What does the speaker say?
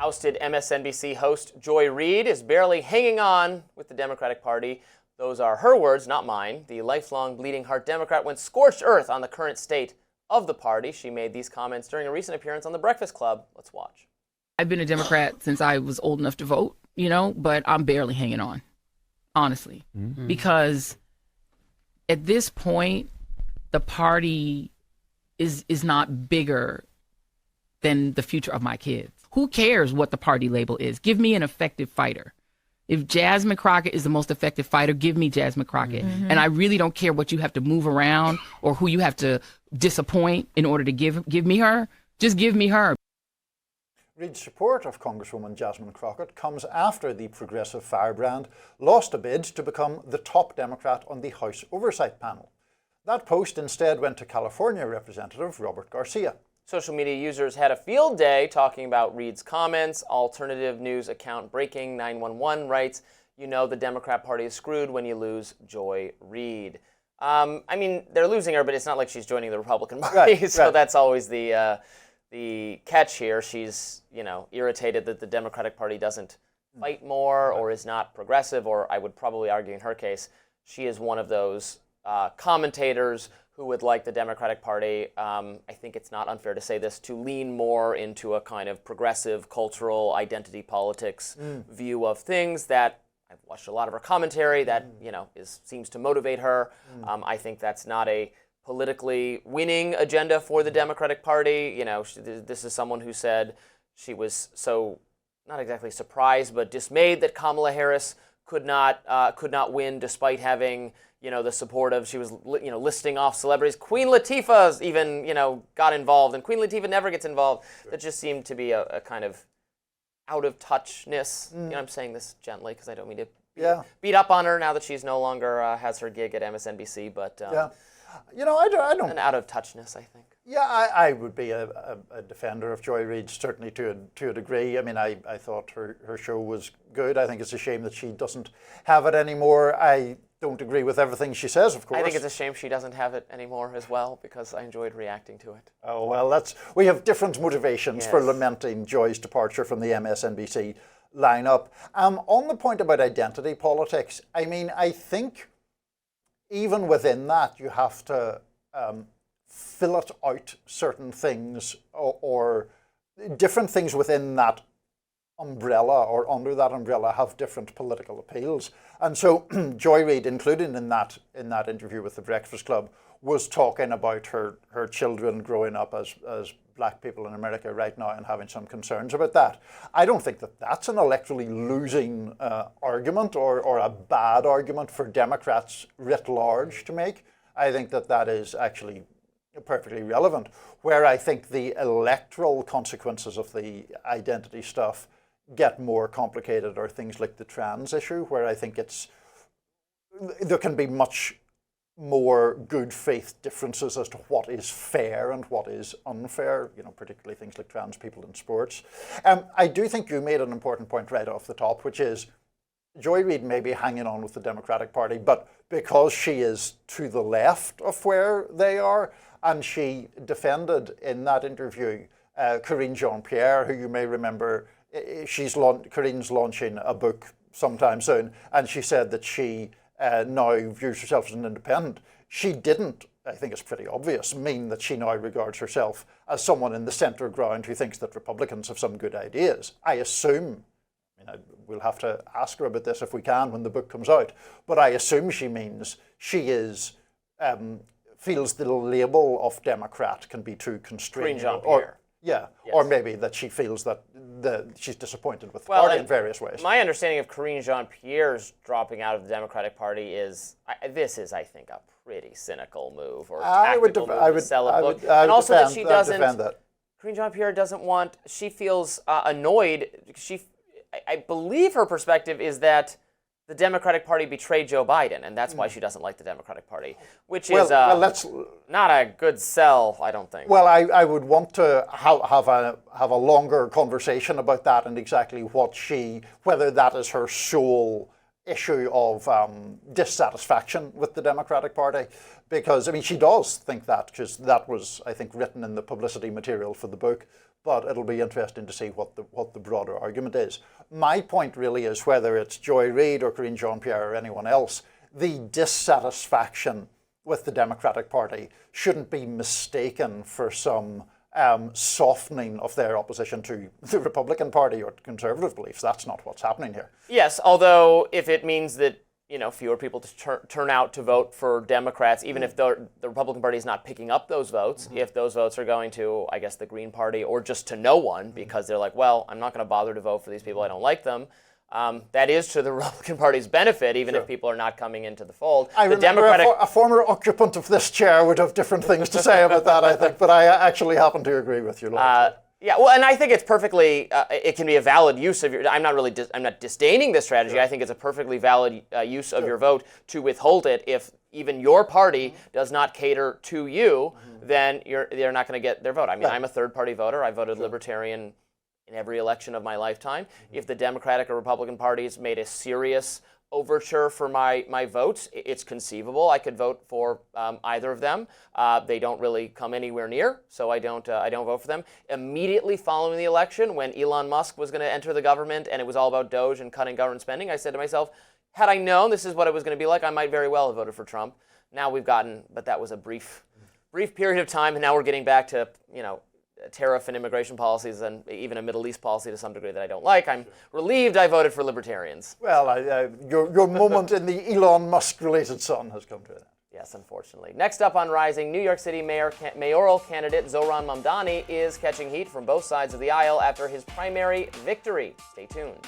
Ousted MSNBC host Joy Reid is barely hanging on with the Democratic Party. Those are her words, not mine. The lifelong bleeding heart Democrat went scorched earth on the current state of the party. She made these comments during a recent appearance on The Breakfast Club. Let's watch. I've been a Democrat since I was old enough to vote, but I'm barely hanging on, honestly, because at this point, the party is not bigger than the future of my kids. Who cares what the party label is? Give me an effective fighter. If Jasmine Crockett is the most effective fighter, give me Jasmine Crockett. And I really don't care what you have to move around or who you have to disappoint in order to give me her. Just give me her. Reid's support of Congresswoman Jasmine Crockett comes after the progressive firebrand lost a bid to become the top Democrat on the House Oversight Panel. That post instead went to California Representative Robert Garcia. Social media users had a field day talking about Reid's comments. Alternative news account Breaking 911 writes, the Democrat Party is screwed when you lose Joy Reid. They're losing her, but it's not like she's joining the Republican Party, right. That's always the catch here. She's, irritated that the Democratic Party doesn't fight more or is not progressive, or I would probably argue in her case, she is one of those commentators who would like the Democratic Party, I think it's not unfair to say this, to lean more into a kind of progressive cultural identity politics view of things that I've watched a lot of her commentary that, seems to motivate her. I think that's not a politically winning agenda for the Democratic Party. This is someone who said she was so, not exactly surprised, but dismayed that Kamala Harris could not win despite having the support of, she was, listing off celebrities. Queen Latifah's even, got involved, and Queen Latifah never gets involved. Sure. That just seemed to be a kind of out of touchness. I'm saying this gently because I don't mean to beat up on her now that she's no longer has her gig at MSNBC, but I don't. An out of touchness, I think. Yeah, I would be a defender of Joy Reid, certainly to a degree. I thought her show was good. I think it's a shame that she doesn't have it anymore. I don't agree with everything she says, of course. I think it's a shame she doesn't have it anymore as well, because I enjoyed reacting to it. Oh, well, we have different motivations for lamenting Joy's departure from the MSNBC lineup. On the point about identity politics, I think even within that, you have to fillet out certain things or different things within that umbrella or under that umbrella have different political appeals. And so Joy Reid, included in that interview with The Breakfast Club, was talking about her children growing up as black people in America right now and having some concerns about that. I don't think that that's an electorally losing argument or a bad argument for Democrats writ large to make. I think that is actually perfectly relevant. Where I think the electoral consequences of the identity stuff get more complicated are things like the trans issue, where I think there can be much more good faith differences as to what is fair and what is unfair, particularly things like trans people in sports. I do think you made an important point right off the top, which is Joy Reid may be hanging on with the Democratic Party, but because she is to the left of where they are, and she defended in that interview Karine Jean-Pierre, who you may remember, Karine's launching a book sometime soon, and she said that she now views herself as an independent. She didn't, I think it's pretty obvious, mean that she now regards herself as someone in the centre ground who thinks that Republicans have some good ideas. I assume, we'll have to ask her about this if we can when the book comes out, but I assume she means she is feels the label of Democrat can be too constraining. Or maybe that she feels that she's disappointed with the party in various ways. My understanding of Karine Jean-Pierre's dropping out of the Democratic Party is, I think, a pretty cynical move or tactical move to sell a book. And also that she doesn't, Karine Jean-Pierre doesn't want, she feels annoyed. I believe her perspective is that the Democratic Party betrayed Joe Biden, and that's why she doesn't like the Democratic Party, which is not a good sell, I don't think. Well, I would want to have a longer conversation about that and exactly whether that is her sole issue of dissatisfaction with the Democratic Party, because, I mean, she does think that, because that was, I think, written in the publicity material for the book, but it'll be interesting to see what the broader argument is. My point really is, whether it's Joy Reid or Karine Jean-Pierre or anyone else, the dissatisfaction with the Democratic Party shouldn't be mistaken for some softening of their opposition to the Republican Party or conservative beliefs. That's not what's happening here. Yes, although if it means that fewer people to turn out to vote for Democrats, even if the Republican Party is not picking up those votes, if those votes are going to, I guess, the Green Party or just to no one, because they're like, well, I'm not going to bother to vote for these people, I don't like them. That is to the Republican Party's benefit, even if people are not coming into the fold. I remember a former occupant of this chair would have different things to say about that, I think, but I actually happen to agree with you. Yeah, well, and I think it's perfectly, it can be a valid use of your, I'm not disdaining this strategy. Sure. I think it's a perfectly valid use of your vote to withhold it. If even your party does not cater to you, then they're not going to get their vote. I mean, I'm a third-party voter. I voted Libertarian in every election of my lifetime. If the Democratic or Republican parties made a serious overture for my votes, it's conceivable I could vote for either of them. They don't really come anywhere near, so I don't vote for them. Immediately following the election, when Elon Musk was going to enter the government and it was all about Doge and cutting government spending, I said to myself, had I known this is what it was going to be like, I might very well have voted for Trump. Now but that was a brief period of time, and now we're getting back to, tariff and immigration policies, and even a Middle East policy to some degree that I don't like. I'm relieved I voted for libertarians. Well, your moment in the Elon Musk-related sun has come to an end. Yes, unfortunately. Next up on Rising, New York City mayoral candidate Zohran Mamdani is catching heat from both sides of the aisle after his primary victory. Stay tuned.